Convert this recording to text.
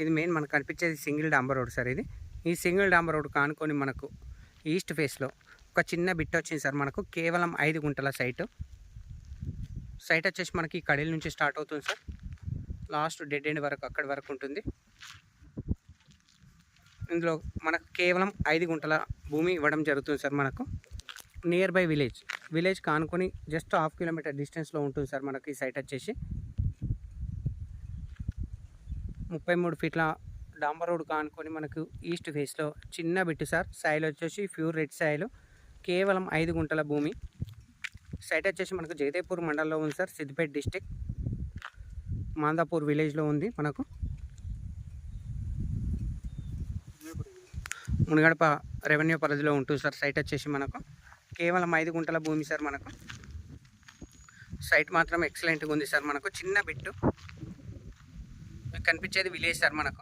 ఇది మెయిన్ మనకు కనిపించేది సింగిల్ డాంబర్ రోడ్ సార్. ఈ సింగిల్ డాంబర్ రోడ్ కానుకొని మనకు ఈస్ట్ ఫేస్లో ఒక చిన్న బిట్ వచ్చింది సార్. మనకు కేవలం 5 గుంటల సైట్ వచ్చేసి మనకి కడీల నుంచి స్టార్ట్ అవుతుంది సార్. లాస్ట్ డెడ్ ఎండ్ వరకు అక్కడి వరకు ఉంటుంది. ఇందులో మనకు కేవలం 5 గుంటల భూమి ఇవ్వడం జరుగుతుంది సార్. మనకు నియర్ బై విలేజ్ కానుకొని జస్ట్ 1/2 కిలోమీటర్ డిస్టెన్స్లో ఉంటుంది సార్. మనకి ఈ సైట్ వచ్చేసి 33 ఫీట్ల డాంబర్ రోడ్ కానుకొని మనకు ఈస్ట్ ఫేస్లో చిన్న బిట్టు సార్. సాయిల్ వచ్చేసి ప్యూర్ రెడ్ సాయిల్, కేవలం 5 గుంటల భూమి. సైట్ వచ్చేసి మనకు జగదేపూర్ మండలంలో ఉంది సార్. సిద్దిపేట డిస్టిక్ మాందాపూర్ విలేజ్లో ఉంది. మనకు మునిగడప రెవెన్యూ పరిధిలో ఉంటుంది సార్. సైట్ వచ్చేసి మనకు కేవలం 5 గుంటల భూమి సార్. మనకు సైట్ మాత్రం ఎక్సలెంట్గా ఉంది సార్. మనకు చిన్న బిట్టు కనిపించేది విలేజ్ సార్. మనకు